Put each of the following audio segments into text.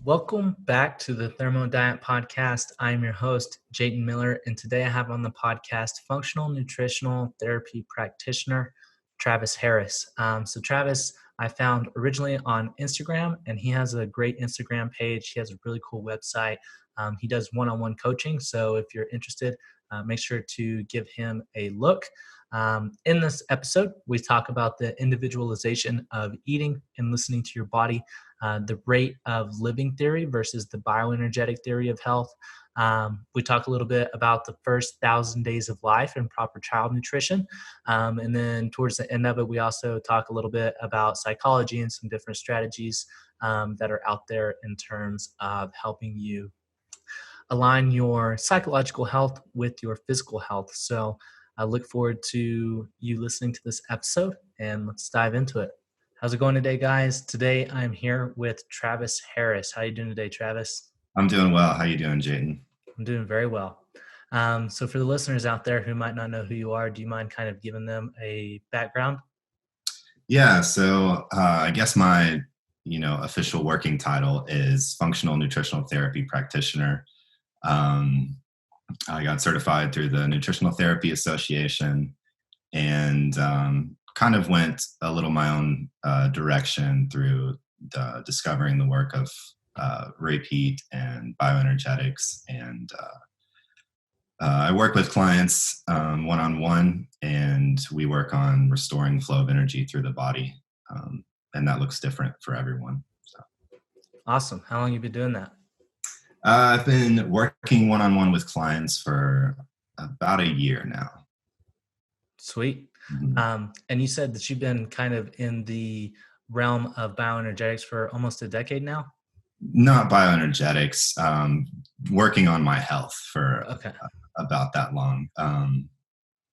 Welcome back to the Thermo Diet Podcast. I'm your host, Jayton Miller, and today I have on the podcast functional nutritional therapy practitioner, Travis Harris. Travis, I found originally on Instagram, and he has a great Instagram page. He has a really cool website. He does one-on-one coaching, so if you're interested, make sure to give him a look. In this episode, we talk about the individualization of eating and listening to your body, the rate of living theory versus the bioenergetic theory of health. We talk a little bit about the first 1,000 days of life and proper child nutrition. And then towards the end of it, we also talk a little bit about psychology and some different strategies that are out there in terms of helping you align your psychological health with your physical health. So I look forward to you listening to this episode, and let's dive into it. How's it going today, guys? Today I'm here with Travis Harris. How are you doing today, Travis? I'm doing well. How you doing, Jayton? I'm doing very well. So for the listeners out there who might not know who you are, do you mind kind of giving them a background? Yeah. So I guess my official working title is functional nutritional therapy practitioner. I got certified through the Nutritional Therapy Association, and kind of went a little my own direction through discovering the work of repeat and bioenergetics. And I work with clients one-on-one, and we work on restoring the flow of energy through the body. And that looks different for everyone. So. Awesome. How long have you been doing that? I've been working one-on-one with clients for about a year now. Sweet. Mm-hmm. And you said that you've been kind of in the realm of bioenergetics for almost a decade now? Not bioenergetics, working on my health for about that long. I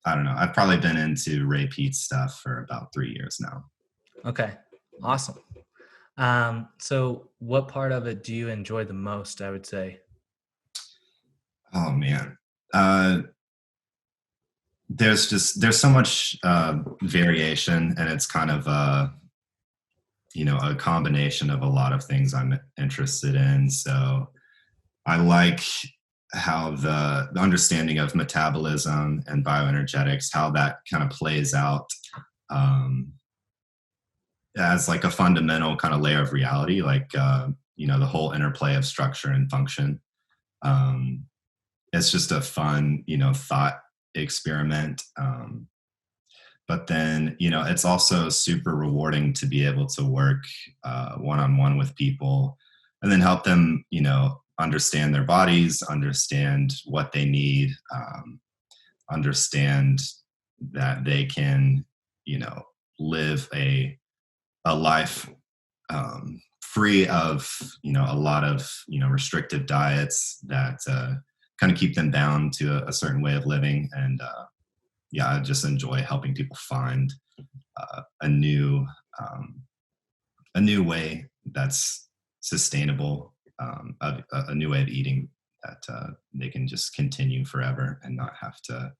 don't know. I've probably been into repeat stuff for about 3 years now. Okay. Awesome. So what part of it do you enjoy the most, I would say? Oh man. There's so much variation, and it's kind of a combination of a lot of things I'm interested in. So I like how the understanding of metabolism and bioenergetics, how that kind of plays out as like a fundamental kind of layer of reality, like, the whole interplay of structure and function. It's just a fun, thought experiment. But then, it's also super rewarding to be able to work one-on-one with people and then help them, understand their bodies, understand what they need, understand that they can, live a life free of, a lot of, restrictive diets that kind of keep them bound to a certain way of living. And I just enjoy helping people find a new way that's sustainable, a new way of eating that they can just continue forever and not have to,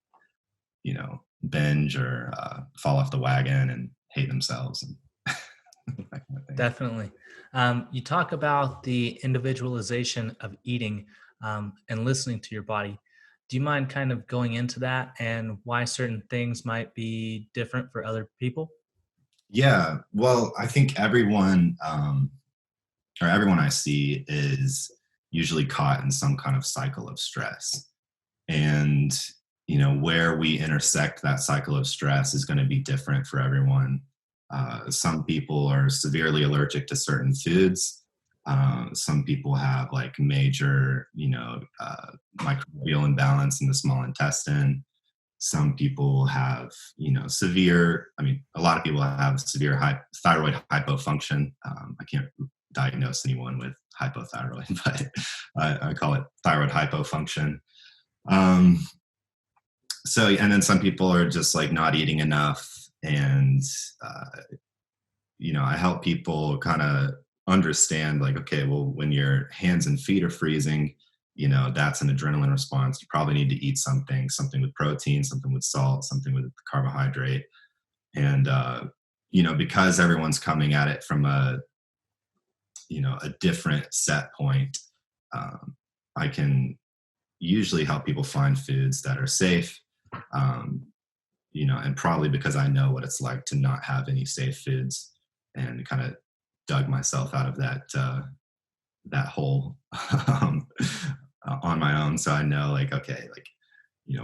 binge or fall off the wagon and hate themselves. And that kind of thing. Definitely. You talk about the individualization of eating and listening to your body. Do you mind kind of going into that and why certain things might be different for other people? Yeah, well, I think everyone I see is usually caught in some kind of cycle of stress. And, where we intersect that cycle of stress is going to be different for everyone. Some people are severely allergic to certain foods. Some people have like major, microbial imbalance in the small intestine. Some people have, a lot of people have severe thyroid hypofunction. I can't diagnose anyone with hypothyroid, but I call it thyroid hypofunction. And then some people are just like not eating enough. And, I help people kind of understand like, okay, well, when your hands and feet are freezing, that's an adrenaline response. You probably need to eat something with protein, something with salt, something with carbohydrate. And, because everyone's coming at it from a a different set point, I can usually help people find foods that are safe, and probably because I know what it's like to not have any safe foods, and kind of dug myself out of that hole um, on my own. So I know, like, okay, like,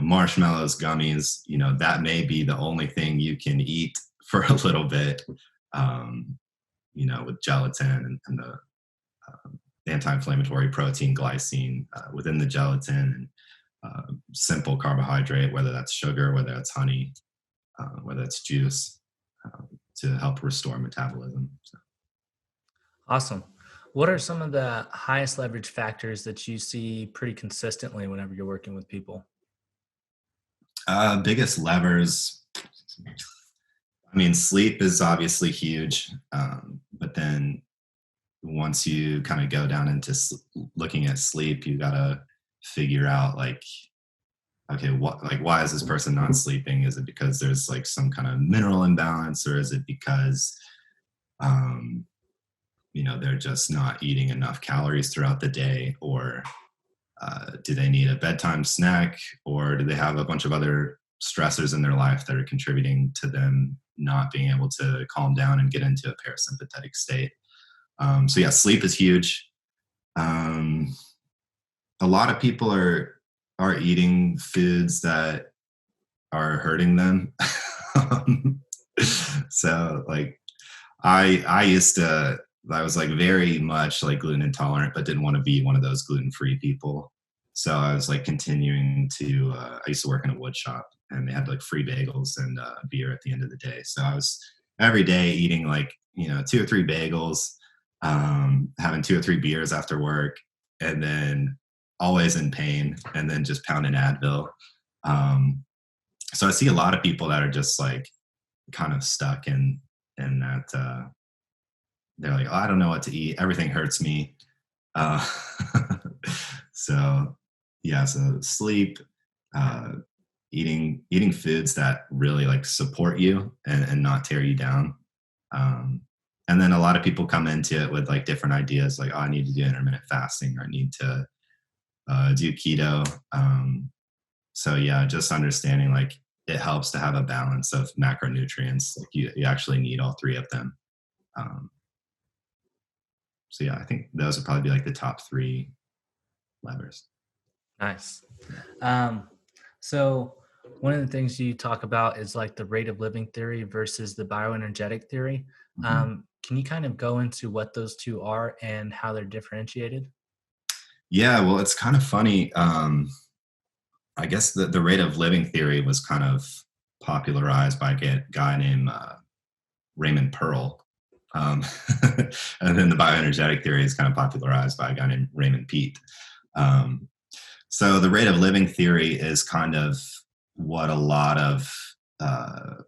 marshmallows, gummies, that may be the only thing you can eat for a little bit, um, with gelatin and the anti-inflammatory protein glycine within the gelatin, and simple carbohydrate, whether that's sugar, whether that's honey, whether it's juice, to help restore metabolism. So, Awesome. What are some of the highest leverage factors that you see pretty consistently whenever you're working with people? biggest levers, I mean, sleep is obviously huge, but then once you kind of go down into looking at sleep, you got to figure out, like, okay, why is this person not sleeping? Is it because there's like some kind of mineral imbalance, or is it because um, they're just not eating enough calories throughout the day, or do they need a bedtime snack, or do they have a bunch of other stressors in their life that are contributing to them not being able to calm down and get into a parasympathetic state? So yeah, sleep is huge. Um, a lot of people are eating foods that are hurting them. Um, so like I was like very much like gluten intolerant, but didn't want to be one of those gluten-free people. So I was like continuing to, I used to work in a wood shop, and they had like free bagels and beer at the end of the day. So I was every day eating like, 2 or 3 bagels, having 2 or 3 beers after work, and then always in pain, and then just pounding Advil. Um, so I see a lot of people that are just like kind of stuck in that, they're like, oh, I don't know what to eat. Everything hurts me. Uh, so yeah, so sleep, uh, eating foods that really like support you and not tear you down. Um, and then a lot of people come into it with like different ideas, like, oh, I need to do intermittent fasting, or I need to do keto. So yeah, just understanding, like, it helps to have a balance of macronutrients. Like you actually need all 3 of them. Um, so yeah, I think those would probably be like the top 3 levers. Nice. Um, so one of the things you talk about is like the rate of living theory versus the bioenergetic theory. Mhm. Can you kind of go into what those two are and how they're differentiated? Yeah, well, it's kind of funny. I guess the rate of living theory was kind of popularized by a guy named Raymond Pearl. Um, and then the bioenergetic theory is kind of popularized by a guy named Raymond Peat. Um, so the rate of living theory is kind of what a lot of uh,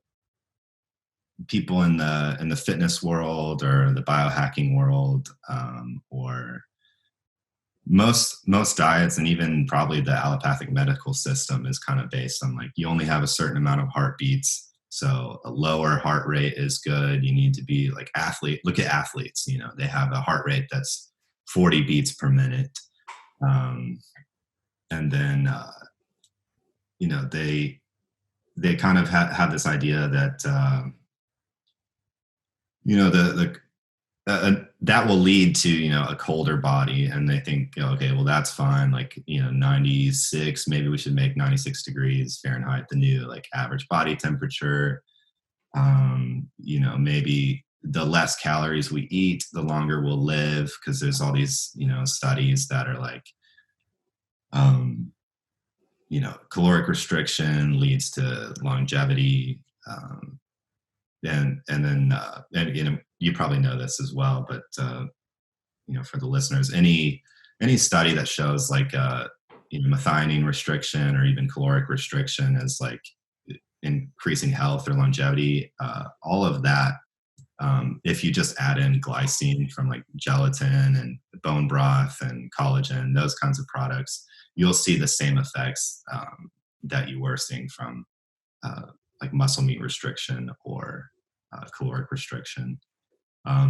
people in the fitness world, or the biohacking world, or most diets, and even probably the allopathic medical system, is kind of based on, like, you only have a certain amount of heartbeats. So a lower heart rate is good. You need to be like look at athletes, they have a heart rate that's 40 beats per minute. Um, and then they kind of have this idea that the that will lead to a colder body, and they think, okay, well, that's fine, like 96, maybe we should make 96 degrees Fahrenheit the new like average body temperature. Maybe the less calories we eat, the longer we'll live, because there's all these studies that are like, um, caloric restriction leads to longevity. And then you probably know this as well, but for the listeners, any study that shows like methionine restriction, or even caloric restriction, as like increasing health or longevity, all of that, if you just add in glycine from like gelatin and bone broth and collagen, those kinds of products, you'll see the same effects that you were seeing from like muscle meat restriction or caloric restriction.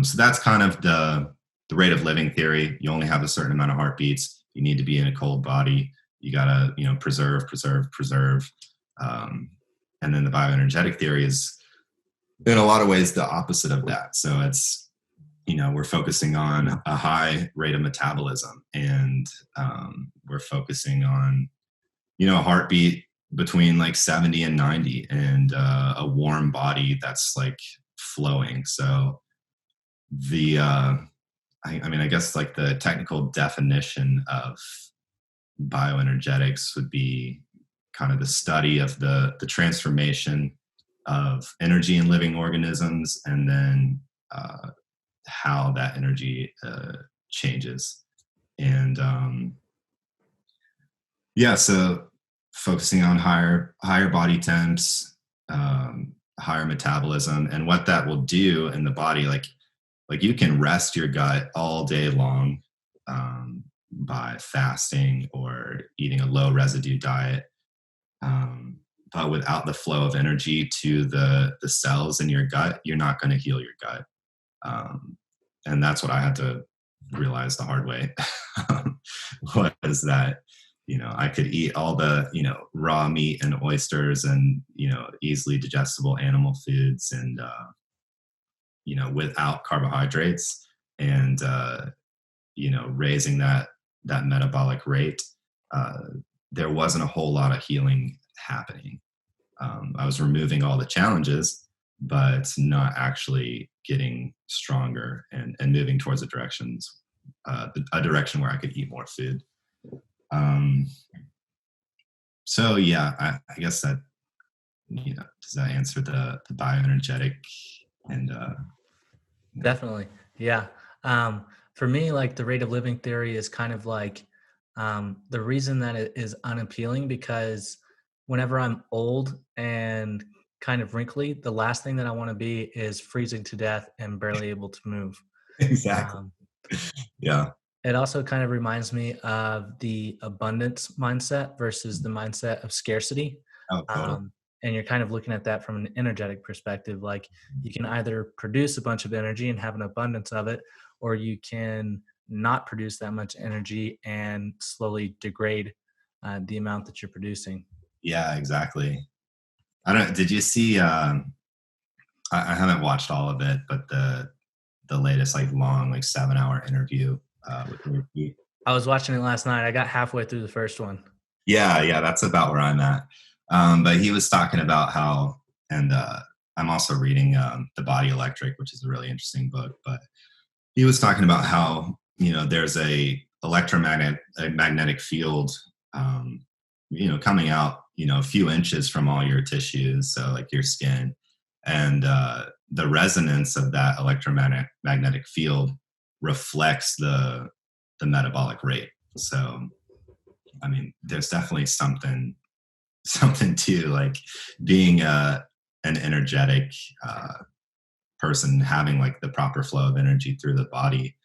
So that's kind of the the rate of living theory. You only have a certain amount of heartbeats. You need to be in a cold body. You gotta, preserve. And then the bioenergetic theory is in a lot of ways the opposite of that. So it's, we're focusing on a high rate of metabolism, and we're focusing on, a heartbeat between like 70 and 90, and a warm body that's like flowing. So the, I guess like the technical definition of bioenergetics would be kind of the study of the transformation of energy in living organisms, and then how that energy changes. And so focusing on higher body temps, higher metabolism, and what that will do in the body. Like you can rest your gut all day long by fasting or eating a low residue diet. But without the flow of energy to the cells in your gut, you're not going to heal your gut. And that's what I had to realize the hard way. Was that, I could eat all the, raw meat and oysters and, easily digestible animal foods, and, without carbohydrates, and, raising that metabolic rate, there wasn't a whole lot of healing happening. I was removing all the challenges, but not actually getting stronger and moving towards a direction where I could eat more food. So yeah, I guess that, does that answer the bioenergetic and Definitely. Yeah. For me, like the rate of living theory is kind of like the reason that it is unappealing, because whenever I'm old and kind of wrinkly, the last thing that I want to be is freezing to death and barely able to move. exactly. Um, Yeah. it also kind of reminds me of the abundance mindset versus the mindset of scarcity. Oh, totally. And you're kind of looking at that from an energetic perspective. Like you can either produce a bunch of energy and have an abundance of it, or you can not produce that much energy and slowly degrade the amount that you're producing. Yeah, exactly. Did you see, I haven't watched all of it, but the latest like long, like 7-hour interview with Ricky. I was watching it last night. I got halfway through the first one. Yeah, that's about where I'm at. But he was talking about how, and I'm also reading The Body Electric, which is a really interesting book. But he was talking about how, there's a magnetic field, coming out, a few inches from all your tissues, so like your skin, and the resonance of that electromagnetic field reflects the metabolic rate. So, I mean, there's definitely something to like being an energetic person, having like the proper flow of energy through the body.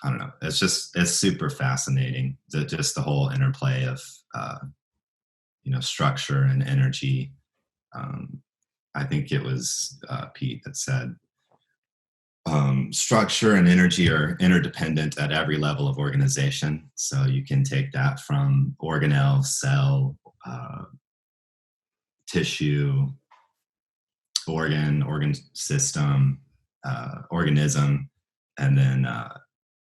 I don't know. It's super fascinating. Just the whole interplay of, structure and energy. I think it was Pete that said, structure and energy are interdependent at every level of organization. So you can take that from organelle, cell, tissue, organ system, organism, and then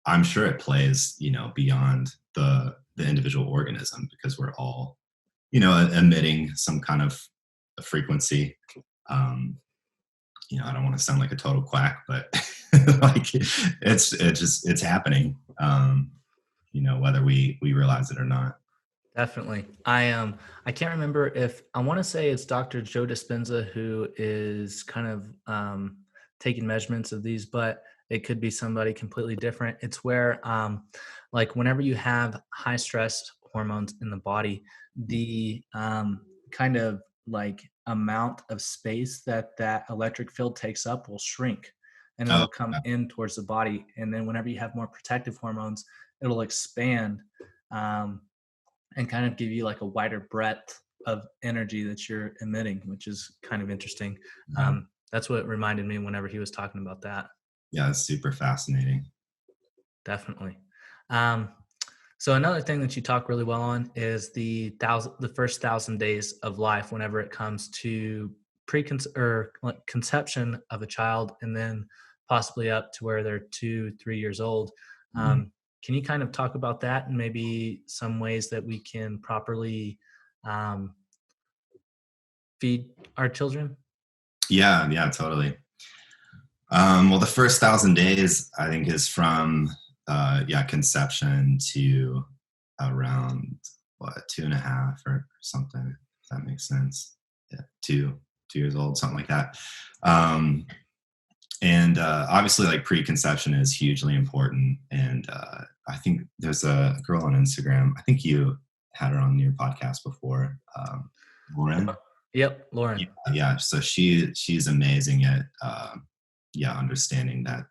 I'm sure it plays, beyond the individual organism, because we're all, emitting some kind of a frequency. I don't want to sound like a total quack, but like it's happening. Whether we realize it or not. Definitely. I can't remember if I want to say it's Dr. Joe Dispenza who is kind of taking measurements of these, but it could be somebody completely different. It's where like whenever you have high stress hormones in the body, the kind of like amount of space that electric field takes up will shrink, and Oh, it'll come in towards the body. And then whenever you have more protective hormones, it'll expand and kind of give you like a wider breadth of energy that you're emitting, which is kind of interesting. That's what reminded me whenever he was talking about that. Yeah, it's super fascinating. Definitely. Um, so another thing that you talk really well on is the first 1,000 days of life whenever it comes to conception of a child, and then possibly up to where they're 2, 3 years old. Mhm. Can you kind of talk about that and maybe some ways that we can properly um, feed our children? Yeah, yeah, totally. Well, the first 1,000 days, I think, is from conception to around what 2.5 or something. If that makes sense. Yeah, 2 years old, something like that. Um, and obviously, like preconception is hugely important. And I think there's a girl on Instagram. I think you had her on your podcast before, Lauren. Yep, Yeah, Lauren. yeah. So she's amazing at understanding that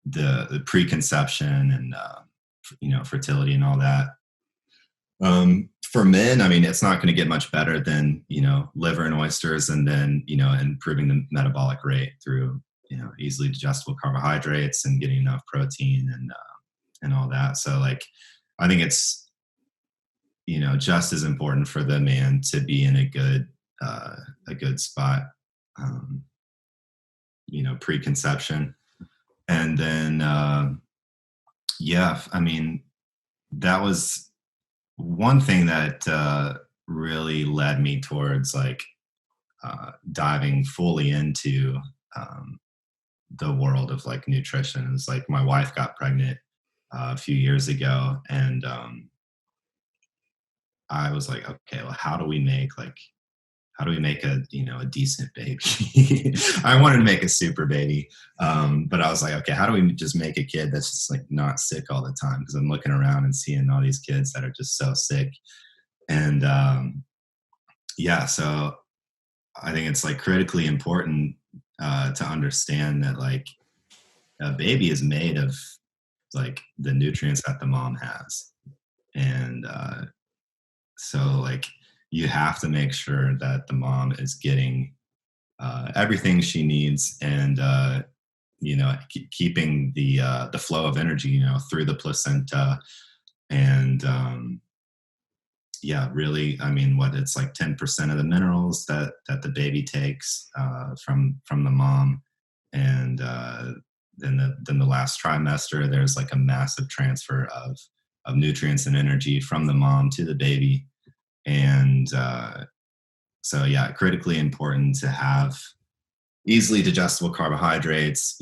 the preconception and fertility and all that. For men, I mean, it's not going to get much better than liver and oysters, and then improving the metabolic rate through easily digestible carbohydrates and getting enough protein and all that. So like, I think it's just as important for the man to be in a good spot, um, preconception. And then, yeah, I mean, that was one thing that really led me towards like diving fully into um, the world of like nutrition. It's like my wife got pregnant a few years ago, and I was like, okay, well, how do we make a decent baby? I wanted to make a super baby, but I was like, okay, how do we just make a kid that's just like not sick all the time? Because I'm looking around and seeing all these kids that are just so sick, and yeah, so I think it's like critically important to understand that like a baby is made of like the nutrients that the mom has, and so like you have to make sure that the mom is getting everything she needs, and keeping the flow of energy through the placenta, and yeah, really, I mean, what it's like 10% of the minerals that the baby takes from the mom, and then the last trimester, there's like a massive transfer of nutrients and energy from the mom to the baby, and so yeah, critically important to have easily digestible carbohydrates.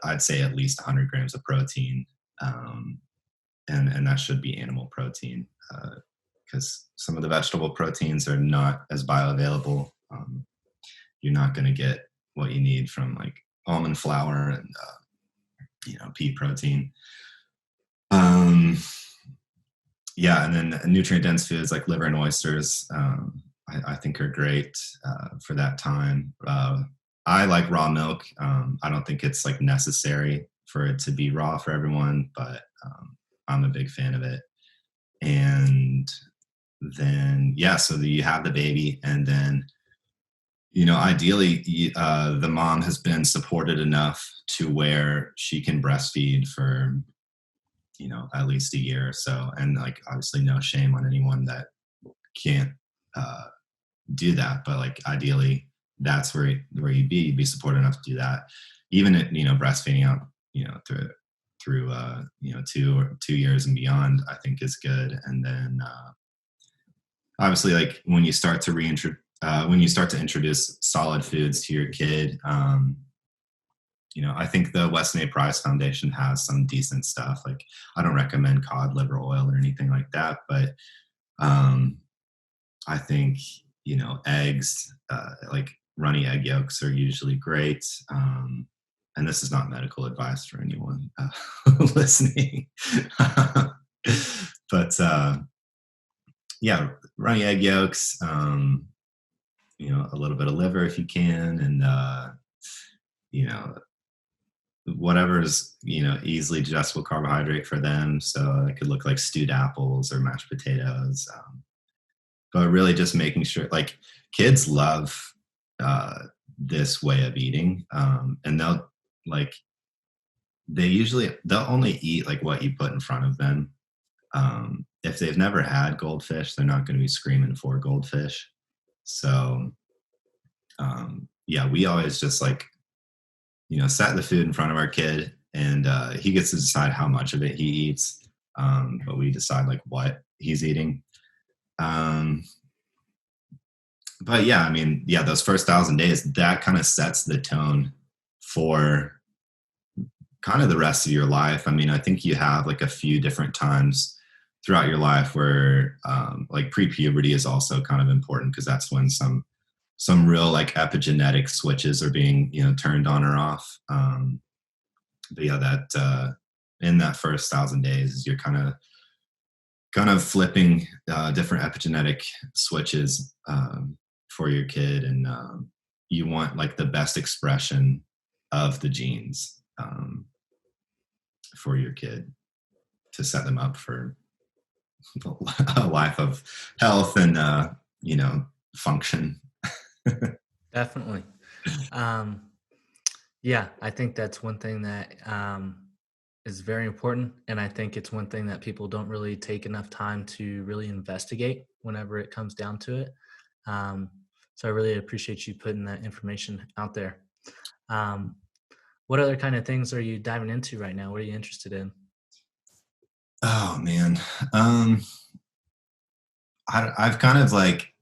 I'd say at least 100 grams of protein, um, and that should be animal protein. Because some of the vegetable proteins are not as bioavailable. You're not going to get what you need from like almond flour and pea protein. Yeah, and then nutrient dense foods like liver and oysters, I think are great for that time. I like raw milk. I don't think it's like necessary for it to be raw for everyone, but I'm a big fan of it. And then yeah, so you have the baby, and then ideally the mom has been supported enough to where she can breastfeed for at least a year or so, and like obviously no shame on anyone that can't uh, do that, but like ideally that's where you'd be supported enough to do that, even at breastfeeding out through 2 years and beyond, I think is good. And then obviously like when you start to introduce solid foods to your kid, I think the Weston A. Price Foundation has some decent stuff. Like I don't recommend cod liver oil or anything like that, but I think eggs, like runny egg yolks, are usually great. And this is not medical advice for anyone listening, but yeah, runny egg yolks, a little bit of liver if you can, and you know, whatever is easily digestible carbohydrate for them. So it could look like stewed apples or mashed potatoes, but really just making sure like kids love this way of eating, and like they'll only eat like what you put in front of them. If they've never had goldfish, they're not going to be screaming for goldfish. So yeah, we always just like, set the food in front of our kid, and he gets to decide how much of it he eats. But we decide like what he's eating. Um, but yeah, I mean, yeah, those first 1,000 days, that kind of sets the tone for kind of the rest of your life. I mean, I think you have like a few different times throughout your life where like pre-puberty is also kind of important, because that's when some real like epigenetic switches are being turned on or off. But yeah, that in that first 1,000 days, you're kind of flipping different epigenetic switches for your kid, and you want like the best expression of the genes for your kid to set them up for a life of health and function. Definitely. Yeah, I think that's one thing that is very important. And I think it's one thing that people don't really take enough time to really investigate whenever it comes down to it. So I really appreciate you putting that information out there. What other kind of things are you diving into right now? What are you interested in? Oh man. I've kind of like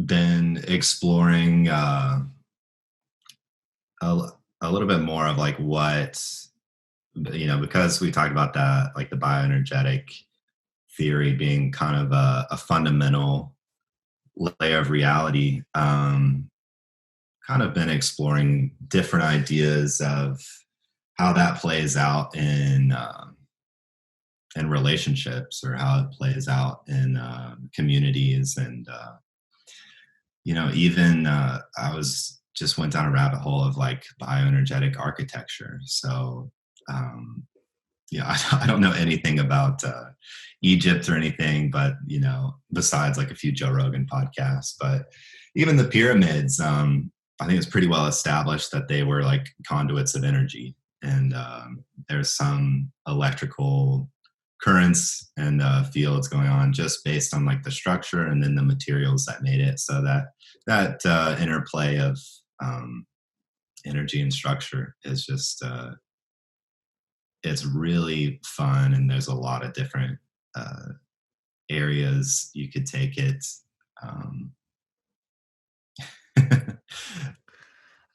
been exploring a little bit more of like what, because we talked about that, like the bioenergetic theory being kind of a fundamental layer of reality. Kind of been exploring different ideas of how that plays out in relationships, or how it plays out in communities, and even I was just went down a rabbit hole of like bioenergetic architecture. So I don't know anything about Egypt or anything, but besides like a few Joe Rogan podcasts. But even the pyramids, I think it's pretty well established that they were like conduits of energy, and there's some electrical currents and fields going on just based on like the structure and then the materials that made it. So that interplay of energy and structure is just it's really fun, and there's a lot of different areas you could take it. Um,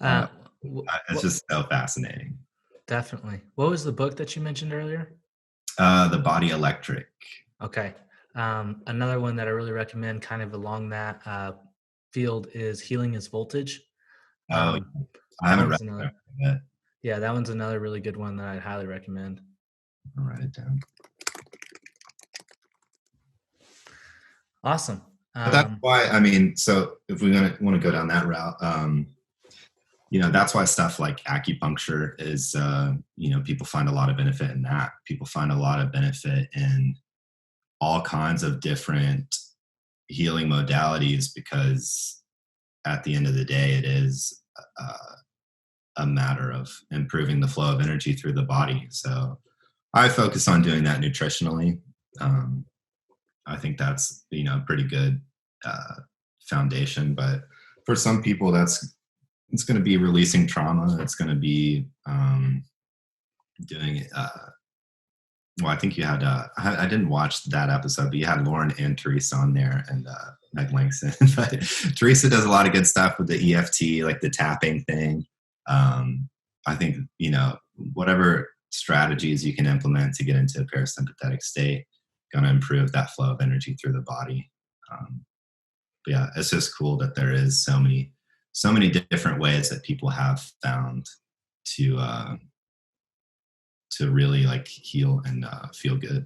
Uh, it's just so fascinating. Definitely. What was the book that you mentioned earlier? The Body Electric. Okay. Another one that I really recommend kind of along that field is Healing is Voltage. Oh, I That haven't read one's another, that yet. yeah, that one's another really good one that I'd highly recommend. I'll write it down. Awesome. But that's why, I mean, so if we want to go down that route, that's why stuff like acupuncture is, people find a lot of benefit in that. People find a lot of benefit in all kinds of different healing modalities, because at the end of the day, it is a matter of improving the flow of energy through the body. So I focus on doing that nutritionally. I think that's pretty good foundation. But for some people, it's going to be releasing trauma. It's going to be doing. Well, I think you had. I didn't watch that episode, but you had Lauren and Teresa on there, and Meg Langston. But Teresa does a lot of good stuff with the EFT, like the tapping thing. I think whatever strategies you can implement to get into a parasympathetic state, going to improve that flow of energy through the body. But yeah, it's just cool that there is so many different ways that people have found to really like heal and feel good.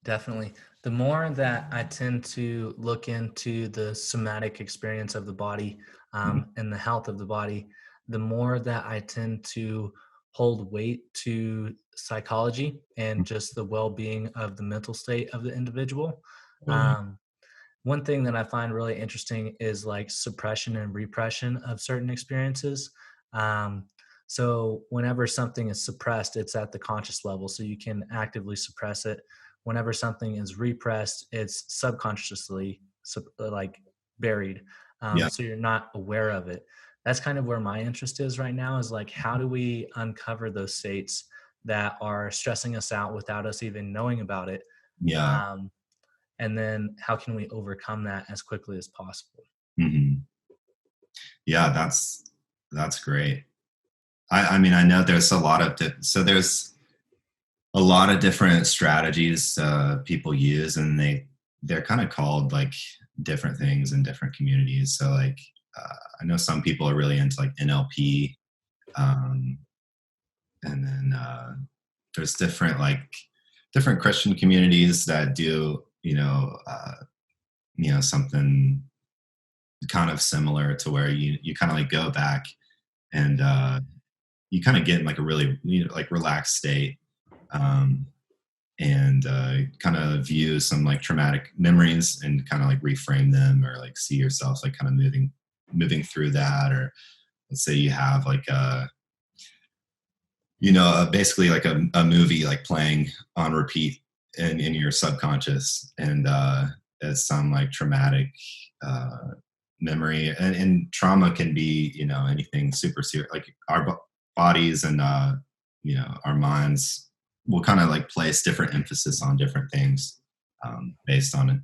Definitely. The more that I tend to look into the somatic experience of the body and the health of the body, the more that I tend to hold weight to psychology and just the well-being of the mental state of the individual. One thing that I find really interesting is like suppression and repression of certain experiences. So whenever something is suppressed, it's at the conscious level. So you can actively suppress it. Whenever something is repressed, it's subconsciously like buried. Yeah. So you're not aware of it. That's kind of where my interest is right now, is like, how do we uncover those states that are stressing us out without us even knowing about it? Yeah. Um, and then how can we overcome that as quickly as possible? Hmm. Yeah, that's great. I mean, I know there's a lot of there's a lot of different strategies people use, and they're kind of called like different things in different communities. So like I know some people are really into like NLP, um, and then there's different Christian communities that do something kind of similar to where you kind of like go back and you kind of get in like a really like relaxed state, um, and kind of view some like traumatic memories and kind of like reframe them, or like see yourself like kind of moving through that. Or let's say you have like basically like a movie like playing on repeat in your subconscious, and it's some like traumatic uh, memory. And trauma can be anything super serious, like our bodies and our minds will kind of like place different emphasis on different things, based on it,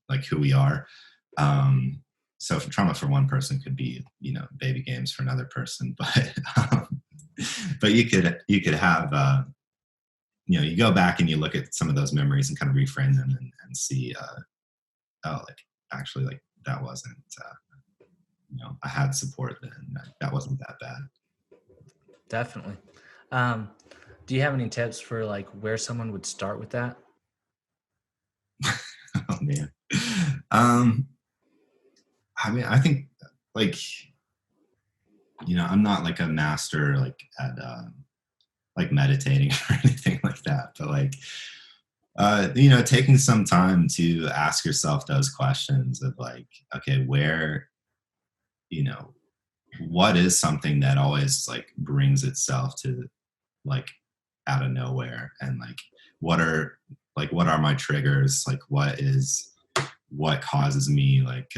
like who we are. So for trauma for one person could be baby games for another person, but but you could have you go back and you look at some of those memories and kind of reframe them, and see oh, like actually like that wasn't I had support then, that wasn't that bad. Definitely. Um, do you have any tips for like where someone would start with that? Oh man. um I mean, I think like I'm not like a master like at like meditating or anything like that, but like taking some time to ask yourself those questions of like, okay, where you know what is something that always like brings itself to like out of nowhere, and like what are my triggers, like what causes me like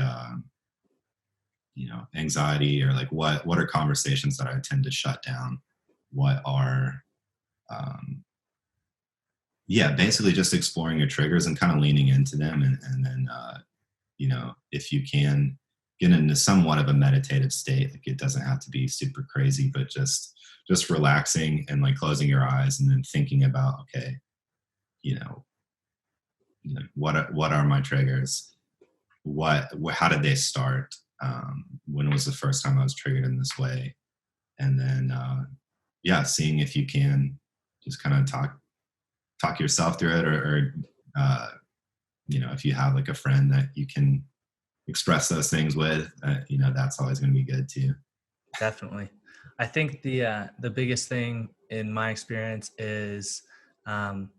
anxiety, or like what are conversations that I tend to shut down, what are um yeah, basically just exploring your triggers and kind of leaning into them, and then if you can get into somewhat of a meditative state, like it doesn't have to be super crazy, but just relaxing and like closing your eyes and then thinking about, okay, you know, what are my triggers? How did they start? When was the first time I was triggered in this way? And then yeah, seeing if you can just kind of talk yourself through it, or if you have like a friend that you can express those things with, that's always going to be good too. Definitely. I think the biggest thing in my experience is um,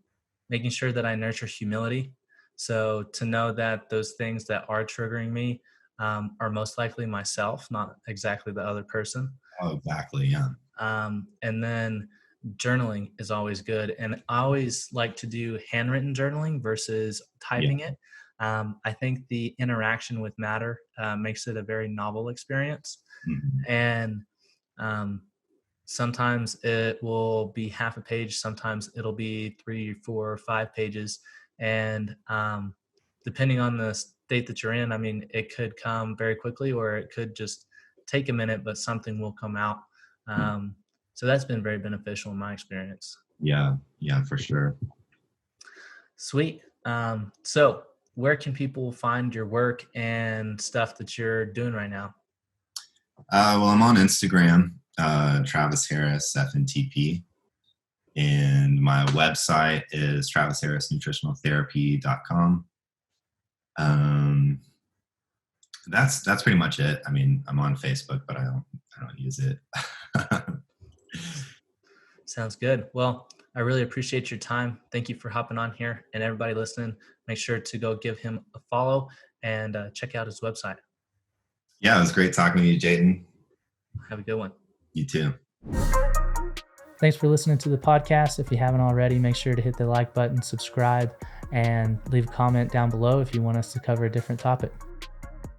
making sure that I nurture humility. So to know that those things that are triggering me are most likely myself, not exactly the other person. Oh, exactly. Yeah. And then journaling is always good. And I always like to do handwritten journaling versus Yeah. typing it. I think the interaction with matter makes it a very novel experience. Mhm. And um, sometimes it will be half a page, sometimes it'll be 3, 4, 5 pages. And depending on the state that you're in, I mean, it could come very quickly or it could just take a minute, but something will come out. Um, so that's been very beneficial in my experience. Yeah. Yeah, for sure. Sweet. So where can people find your work and stuff that you're doing right now? Well, I'm on Instagram, Travis Harris FNTP, and my website is travisharrisnutritionaltherapy.com. Um, that's pretty much it. I mean, I'm on Facebook, but I don't use it. Sounds good. Well, I really appreciate your time. Thank you for hopping on here. And everybody listening, make sure to go give him a follow and check out his website. Yeah, it was great talking to you, Jayton. Have a good one. You too. Thanks for listening to the podcast. If you haven't already, make sure to hit the like button, subscribe, and leave a comment down below if you want us to cover a different topic.